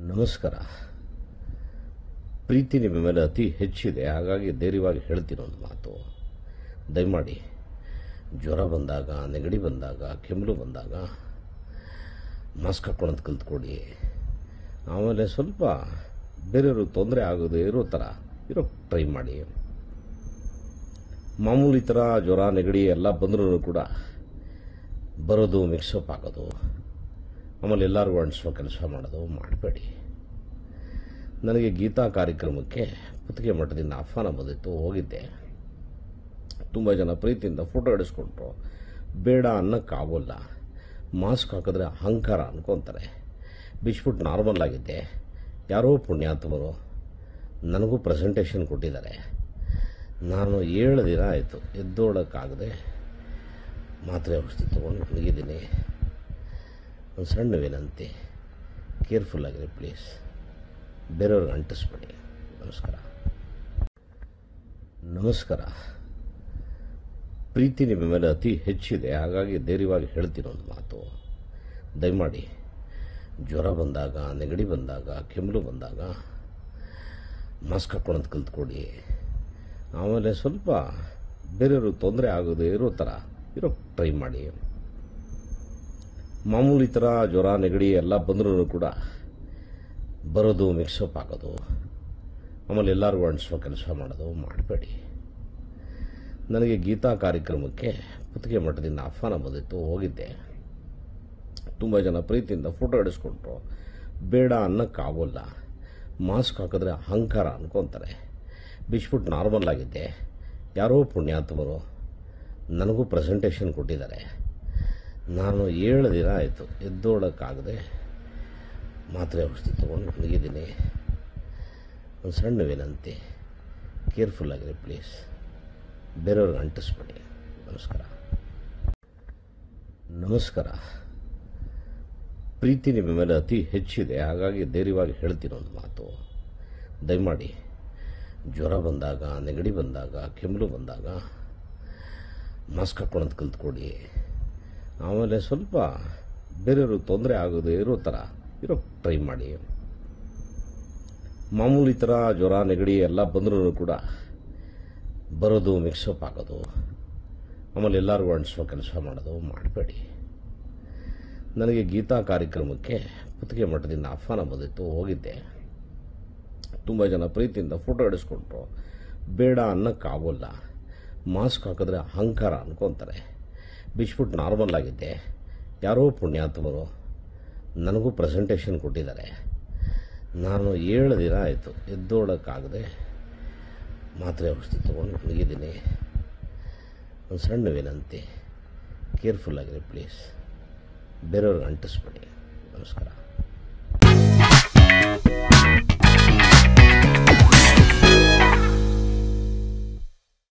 ನಮಸ್ಕಾರ. ಪ್ರೀತಿ ನಿಮ್ಮ ಮೇಲೆ ಅತಿ ಹೆಚ್ಚಿದೆ, ಹಾಗಾಗಿ ಧೈರ್ಯವಾಗಿ ಹೇಳ್ತೀನಿ ಒಂದು ಮಾತು. ದಯಮಾಡಿ ಜ್ವರ ಬಂದಾಗ, ನೆಗಡಿ ಬಂದಾಗ, ಕೆಮ್ಮಲು ಬಂದಾಗ ಮಾಸ್ಕ್ ಹಾಕ್ಕೊಳ್ಳೋದು ಕಲ್ತ್ಕೊಡಿ. ಆಮೇಲೆ ಸ್ವಲ್ಪ ಬೇರೆಯವ್ರಿಗೆ ತೊಂದರೆ ಆಗೋದು ಇರೋ ಥರ ಟ್ರೈ ಮಾಡಿ. ಮಾಮೂಲಿ ಥರ ಜ್ವರ ನೆಗಡಿ ಎಲ್ಲ ಬಂದರೂ ಕೂಡ ಬರೋದು, ಮಿಕ್ಸಪ್ ಆಗೋದು, ಆಮೇಲೆ ಎಲ್ಲರಿಗೂ ಅಂಟಿಸೋ ಕೆಲಸ ಮಾಡೋದು ಮಾಡಬೇಡಿ. ನನಗೆ ಗೀತಾ ಕಾರ್ಯಕ್ರಮಕ್ಕೆ ಪುತ್ತಿಗೆ ಮಠದಿಂದ ಆಹ್ವಾನ ಬಂದಿತ್ತು, ಹೋಗಿದ್ದೆ. ತುಂಬ ಜನ ಪ್ರೀತಿಯಿಂದ ಫೋಟೋ ಹಿಡಿಸ್ಕೊಂಡ್ರು. ಬೇಡ ಅನ್ನೋಕ್ಕಾಗೋಲ್ಲ, ಮಾಸ್ಕ್ ಹಾಕಿದ್ರೆ ಅಹಂಕಾರ ಅನ್ಕೊತಾರೆ. ಬಿಚ್ಬಿಟ್ಟು ನಾರ್ಮಲ್ ಆಗಿದ್ದೆ. ಯಾರೋ ಪುಣ್ಯಾತ್ಮರು ನನಗೂ ಪ್ರೆಸೆಂಟೇಷನ್ ಕೊಟ್ಟಿದ್ದಾರೆ. ನಾನು 7 ದಿನ ಆಯಿತು ಎದ್ದೋಳಕ್ಕಾಗದೆ ಮಾತ್ರೆ ಔಷಧಿ ತೊಗೊಂಡು ಮಲಗಿದ್ದೀನಿ. ಒಂದು ಸಣ್ಣ ವಿನಂತಿ, ಕೇರ್ಫುಲ್ ಆಗಿರಿ ಪ್ಲೀಸ್, ಬೇರೆಯವ್ರಿಗೆ ಅಂಟಿಸ್ಬೇಡಿ. ನಮಸ್ಕಾರ. ಪ್ರೀತಿ ನಿಮ್ಮ ಮೇಲೆ ಅತಿ ಹೆಚ್ಚಿದೆ, ಹಾಗಾಗಿ ಧೈರ್ಯವಾಗಿ ಹೇಳ್ತೀನಿ ಒಂದು ಮಾತು. ದಯಮಾಡಿ ಜ್ವರ ಬಂದಾಗ, ನೆಗಡಿ ಬಂದಾಗ, ಕೆಮ್ಮಲು ಬಂದಾಗ ಮಾಸ್ಕ್ ಹಾಕ್ಕೊಳ್ಳೋದು ಕಲ್ತ್ಕೊಡಿ. ಆಮೇಲೆ ಸ್ವಲ್ಪ ಬೇರೆಯವ್ರಿಗೆ ತೊಂದರೆ ಆಗೋದು ಇರೋ ಥರ ಟ್ರೈ ಮಾಡಿ. ಮಾಮೂಲಿ ಥರ ಜ್ವರ ನೆಗಡಿ ಎಲ್ಲ ಬಂದರೂ ಕೂಡ ಬರೋದು, ಮಿಕ್ಸಪ್ ಆಗೋದು, ಆಮೇಲೆ ಎಲ್ಲರಿಗೂ ಅಂಟಿಸೋ ಕೆಲಸ ಮಾಡೋದು ಮಾಡಬೇಡಿ. ನನಗೆ ಗೀತಾ ಕಾರ್ಯಕ್ರಮಕ್ಕೆ ಪುತ್ತಿಗೆ ಮಠದಿಂದ ಆಹ್ವಾನ ಬಂದಿತ್ತು, ಹೋಗಿದ್ದೆ. ತುಂಬ ಜನ ಪ್ರೀತಿಯಿಂದ ಫೋಟೋ ಹಿಡಿಸ್ಕೊಂಡ್ರು. ಬೇಡ ಅನ್ನೋಕ್ಕಾಗೋಲ್ಲ, ಮಾಸ್ಕ್ ಹಾಕಿದ್ರೆ ಅಹಂಕಾರ ಅನ್ಕೊತಾರೆ. ಬಿಚ್ಬಿಟ್ಟು ನಾರ್ಮಲ್ ಆಗಿದ್ದೆ. ಯಾರೋ ಪುಣ್ಯಾತ್ಮರು ನನಗೂ ಪ್ರೆಸೆಂಟೇಷನ್ ಕೊಟ್ಟಿದ್ದಾರೆ. ನಾನು 7 ದಿನ ಆಯಿತು ಎದ್ದೋಳಕ್ಕಾಗದೆ ಮಾತ್ರೆ ಔಷಧಿ ತೊಗೊಂಡು ಮಲಗಿದ್ದೀನಿ. ಒಂದು ಸಣ್ಣ ವಿನಂತಿ, ಕೇರ್ಫುಲ್ ಆಗಿರಿ ಪ್ಲೀಸ್, ಬೇರೆಯವ್ರಿಗೆ ಅಂಟಿಸ್ಬೇಡಿ. ನಮಸ್ಕಾರ. ಪ್ರೀತಿ ನಿಮ್ಮ ಮೇಲೆ ಅತಿ ಹೆಚ್ಚಿದೆ, ಹಾಗಾಗಿ ಧೈರ್ಯವಾಗಿ ಹೇಳ್ತೀನಿ ಒಂದು ಮಾತು. ದಯಮಾಡಿ ಜ್ವರ ಬಂದಾಗ, ನೆಗಡಿ ಬಂದಾಗ, ಕೆಮ್ಮಲು ಬಂದಾಗ ಮಾಸ್ಕ್ ಹಾಕ್ಕೊಳ್ಳೋದು ಕಲ್ತ್ಕೊಡಿ. ಆಮೇಲೆ ಸ್ವಲ್ಪ ಬೇರೆಯವ್ರಿಗೆ ತೊಂದರೆ ಆಗೋದು ಇರೋ ಥರ ಟ್ರೈ ಮಾಡಿ. ಮಾಮೂಲಿ ಥರ ಜ್ವರ ನೆಗಡಿ ಎಲ್ಲ ಬಂದರೂ ಕೂಡ ಬರೋದು, ಮಿಕ್ಸಪ್ ಆಗೋದು, ಆಮೇಲೆ ಎಲ್ಲರಿಗೂ ಅಂಟಿಸೋ ಕೆಲಸ ಮಾಡೋದು ಮಾಡಬೇಡಿ. ನನಗೆ ಗೀತಾ ಕಾರ್ಯಕ್ರಮಕ್ಕೆ ಪುತ್ತಿಗೆ ಮಠದಿಂದ ಆಹ್ವಾನ ಬಂದಿತ್ತು, ಹೋಗಿದ್ದೆ. ತುಂಬ ಜನ ಪ್ರೀತಿಯಿಂದ ಫೋಟೋ ಹಿಡಿಸ್ಕೊಂಡ್ರು. ಬೇಡ ಅನ್ನೋಕ್ಕಾಗೋಲ್ಲ, ಮಾಸ್ಕ್ ಹಾಕಿದ್ರೆ ಅಹಂಕಾರ ಅನ್ಕೊತಾರೆ. ಬಿಚ್ಬಿಟ್ಟು ನಾರ್ಮಲ್ ಆಗಿದ್ದೆ. ಯಾರೋ ಪುಣ್ಯಾತ್ಮರು ನನಗೂ ಪ್ರೆಸೆಂಟೇಷನ್ ಕೊಟ್ಟಿದ್ದಾರೆ. ನಾನು 7 ದಿನ ಆಯಿತು ಎದ್ದೋಳಕ್ಕಾಗದೆ ಮಾತ್ರೆ ಔಷಧಿ ತೊಗೊಂಡು ಮಲಗಿದ್ದೀನಿ. ಒಂದು ಸಣ್ಣ ವಿನಂತಿ, ಕೇರ್ಫುಲ್ ಆಗಿರಿ ಪ್ಲೀಸ್, ಬೇರೆಯವ್ರಿಗೆ ಅಂಟಿಸ್ಬೇಡಿ. ನಮಸ್ಕಾರ.